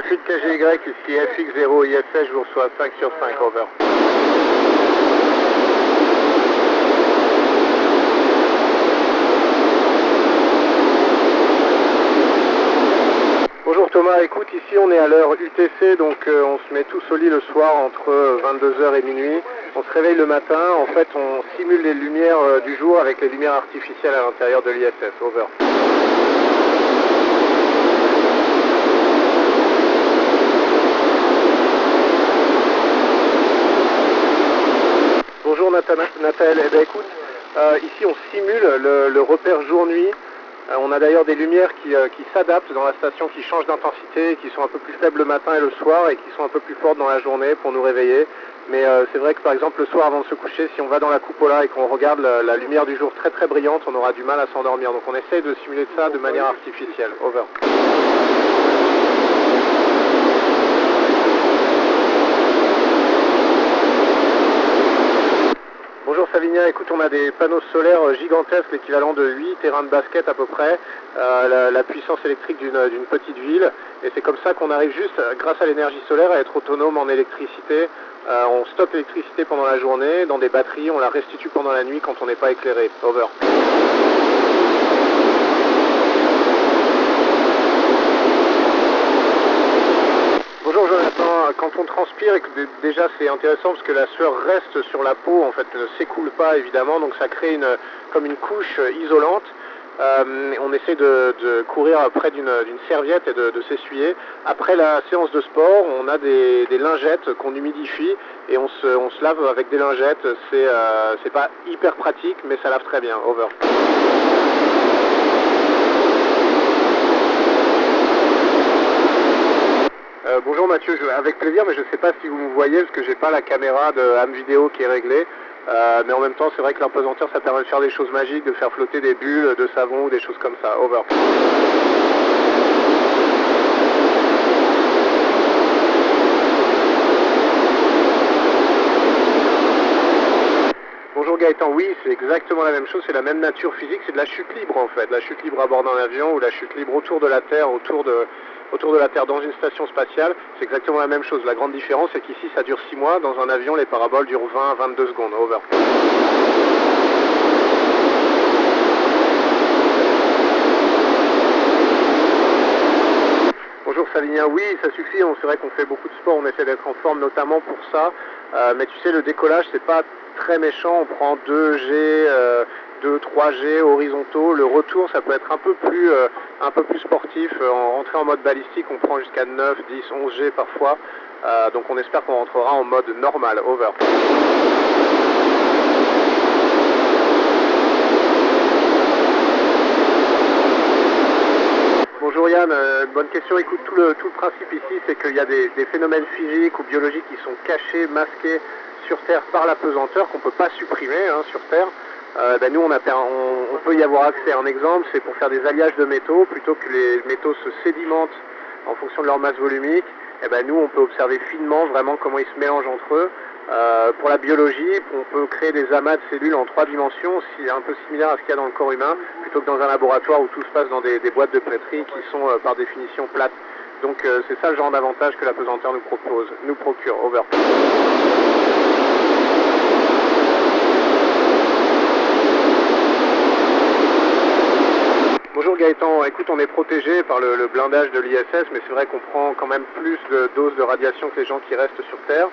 Suite KGY, ici FX0 ISS, je vous reçois 5 sur 5, over. Bonjour Thomas, écoute, ici on est à l'heure UTC, donc on se met tous au lit le soir entre 22h et minuit. On se réveille le matin, en fait on simule les lumières du jour avec les lumières artificielles à l'intérieur de l'ISS, over. Bonjour Nathaël, eh bien, écoute, ici on simule le repère jour-nuit. On a d'ailleurs des lumières qui s'adaptent dans la station, qui changent d'intensité, qui sont un peu plus faibles le matin et le soir et qui sont un peu plus fortes dans la journée pour nous réveiller. Mais c'est vrai que par exemple le soir avant de se coucher, si on va dans la cupola et qu'on regarde la lumière du jour très très brillante, on aura du mal à s'endormir. Donc on essaye de simuler ça de manière artificielle. Over. Bonjour Savinia, écoute, on a des panneaux solaires gigantesques, l'équivalent de 8 terrains de basket à peu près, la puissance électrique d'une petite ville, et c'est comme ça qu'on arrive juste, grâce à l'énergie solaire, à être autonome en électricité. On stocke l'électricité pendant la journée dans des batteries, on la restitue pendant la nuit quand on n'est pas éclairé. Over. Bonjour Jonathan, quand on transpire, déjà c'est intéressant parce que la sueur reste sur la peau, en fait ne s'écoule pas évidemment, donc ça crée comme une couche isolante. On essaie de courir près d'une serviette et de s'essuyer. Après la séance de sport, on a des lingettes qu'on humidifie et on se lave avec des lingettes. C'est pas hyper pratique, mais ça lave très bien. Over. Bonjour Mathieu, avec plaisir, mais je ne sais pas si vous me voyez parce que j'ai pas la caméra de ham vidéo qui est réglée. Mais en même temps, c'est vrai que l'impesanteur, ça permet de faire des choses magiques, de faire flotter des bulles de savon ou des choses comme ça. Over. Bonjour Gaëtan, oui, c'est exactement la même chose, c'est la même nature physique, c'est de la chute libre en fait, la chute libre à bord d'un avion ou la chute libre autour de la Terre, autour de la Terre dans une station spatiale, c'est exactement la même chose. La grande différence, c'est qu'ici ça dure 6 mois, dans un avion les paraboles durent 20 à 22 secondes. Over. Bonjour Savinien, oui, ça suffit, c'est vrai qu'on fait beaucoup de sport, on essaie d'être en forme notamment pour ça, mais tu sais, le décollage, c'est pas très méchant, on prend 2G, 2-3G horizontaux, le retour, ça peut être un peu plus sportif, en rentrée en mode balistique, on prend jusqu'à 9, 10, 11G parfois, donc on espère qu'on rentrera en mode normal. Over. Bonjour Yann, bonne question. Écoute, tout le principe ici, c'est qu'il y a des phénomènes physiques ou biologiques qui sont cachés, masqués sur Terre par la pesanteur, qu'on ne peut pas supprimer sur Terre. Nous, on peut y avoir accès. Un exemple, c'est pour faire des alliages de métaux, plutôt que les métaux se sédimentent en fonction de leur masse volumique, nous, on peut observer finement vraiment comment ils se mélangent entre eux. Pour la biologie, on peut créer des amas de cellules en 3 dimensions, un peu similaire à ce qu'il y a dans le corps humain, plutôt que dans un laboratoire où tout se passe dans des boîtes de pétri qui sont par définition plates. Donc c'est ça le genre d'avantage que la pesanteur nous procure. Over. Bonjour Gaëtan, écoute, on est protégé par le blindage de l'ISS, mais c'est vrai qu'on prend quand même plus de doses de radiation que les gens qui restent sur Terre.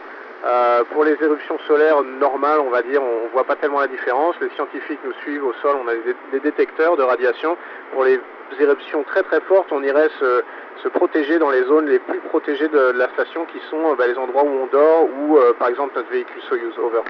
Pour les éruptions solaires normales, on va dire, on voit pas tellement la différence. Les scientifiques nous suivent au sol, on a des détecteurs de radiation. Pour les éruptions très très fortes, on irait se protéger dans les zones les plus protégées de la station, qui sont les endroits où on dort ou par exemple notre véhicule Soyuz. Over.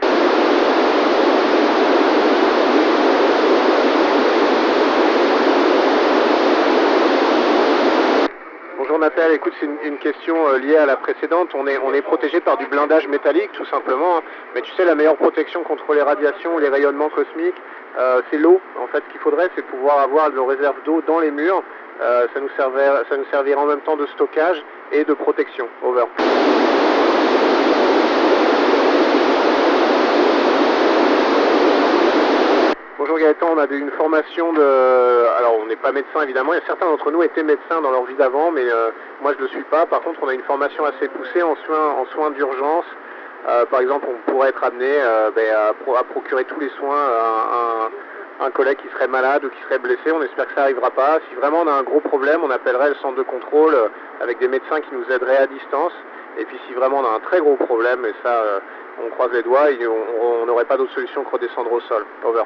Bonjour Nathalie, écoute, c'est une question liée à la précédente. On est protégé par du blindage métallique tout simplement, hein. Mais tu sais, la meilleure protection contre les radiations, les rayonnements cosmiques, c'est l'eau. En fait, ce qu'il faudrait, c'est pouvoir avoir nos réserves d'eau dans les murs. Ça nous servira en même temps de stockage et de protection. Over. Bonjour Bonjour Gaëtan, on a une formation de... Alors on n'est pas médecin évidemment, il y a certains d'entre nous étaient médecins dans leur vie d'avant, mais moi je ne le suis pas. Par contre on a une formation assez poussée en soins d'urgence. Par exemple on pourrait être amené à procurer tous les soins à un collègue qui serait malade ou qui serait blessé. On espère que ça n'arrivera pas. Si vraiment on a un gros problème, on appellerait le centre de contrôle avec des médecins qui nous aideraient à distance. Et puis si vraiment on a un très gros problème, et ça on croise les doigts, on n'aurait pas d'autre solution que redescendre au sol. Over.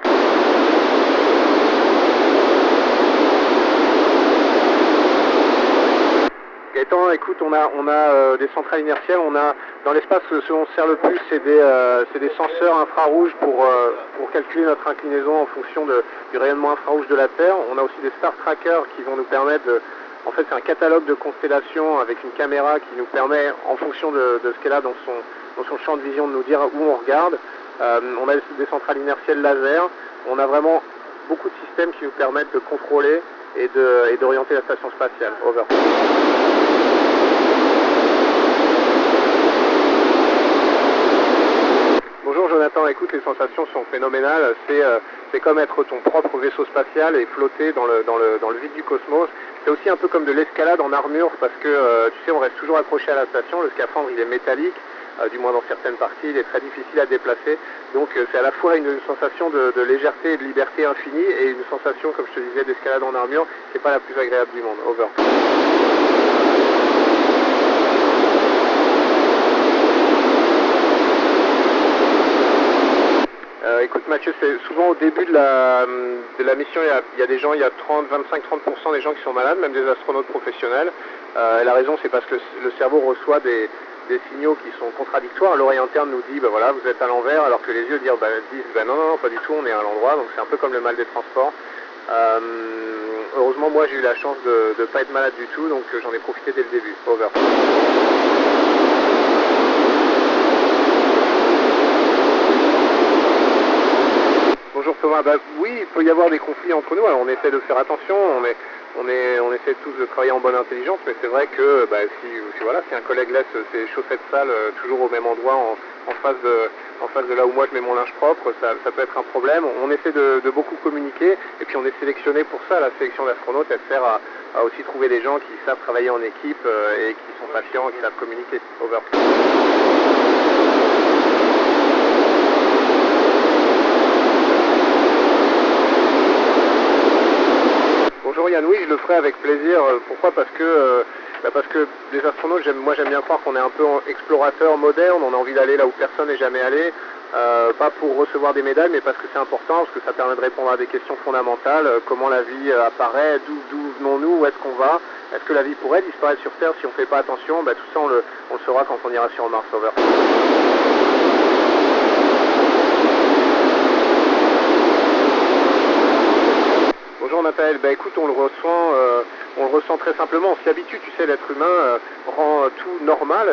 Gaëtan, écoute, on a des centrales inertielles, dans l'espace ce dont on se sert le plus, c'est des senseurs infrarouges pour calculer notre inclinaison en fonction du rayonnement infrarouge de la Terre. On a aussi des star trackers qui vont nous permettre en fait c'est un catalogue de constellations avec une caméra qui nous permet, en fonction de ce qu'elle a dans son champ de vision, de nous dire où on regarde. On a des centrales inertielles laser, on a vraiment beaucoup de systèmes qui nous permettent de contrôler et d'orienter la station spatiale. Over. Bonjour Jonathan, écoute, les sensations sont phénoménales, c'est comme être ton propre vaisseau spatial et flotter dans le vide du cosmos. C'est aussi un peu comme de l'escalade en armure parce que tu sais, on reste toujours accroché à la station, le scaphandre il est métallique, du moins dans certaines parties, il est très difficile à déplacer, donc c'est à la fois une sensation de légèreté et de liberté infinie et une sensation, comme je te disais, d'escalade en armure qui n'est pas la plus agréable du monde. Over. Écoute Mathieu, c'est souvent au début de la mission, il y a des gens, il y a 25-30% des gens qui sont malades, même des astronautes professionnels. Et la raison c'est parce que le cerveau reçoit des signaux qui sont contradictoires. L'oreille interne nous dit, ben voilà, vous êtes à l'envers, alors que les yeux disent, non, pas du tout, on est à l'endroit, donc c'est un peu comme le mal des transports. Heureusement, moi j'ai eu la chance de ne pas être malade du tout, donc j'en ai profité dès le début. Over. Bonjour Thomas, oui, il peut y avoir des conflits entre nous, alors on essaie de faire attention, on essaie tous de travailler en bonne intelligence, mais c'est vrai que si un collègue laisse ses chaussettes sales toujours au même endroit en face de là où moi je mets mon linge propre, ça peut être un problème. On essaie de beaucoup communiquer et puis on est sélectionné pour ça. La sélection d'astronautes, elle sert à aussi trouver des gens qui savent travailler en équipe et qui sont patients et qui savent communiquer. Over. Bonjour Yann, oui, je le ferai avec plaisir. Pourquoi? Parce que les astronautes, moi j'aime bien croire qu'on est un peu explorateur moderne, on a envie d'aller là où personne n'est jamais allé, pas pour recevoir des médailles, mais parce que c'est important, parce que ça permet de répondre à des questions fondamentales, comment la vie apparaît, d'où venons-nous, où est-ce qu'on va, est-ce que la vie pourrait disparaître sur Terre si on ne fait pas attention, tout ça on le saura quand on ira sur Mars. Over. Bonjour Nathalie, écoute, on le ressent très simplement, on s'y habitue, tu sais, l'être humain rend tout normal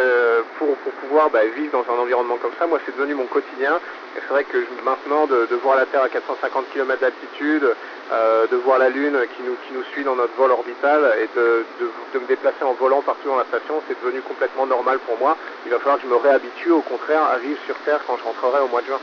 pour pouvoir vivre dans un environnement comme ça. Moi c'est devenu mon quotidien, et c'est vrai que maintenant de voir la Terre à 450 km d'altitude, de voir la Lune qui nous suit dans notre vol orbital et de me déplacer en volant partout dans la station, c'est devenu complètement normal pour moi. Il va falloir que je me réhabitue au contraire à vivre sur Terre quand je rentrerai au mois de juin.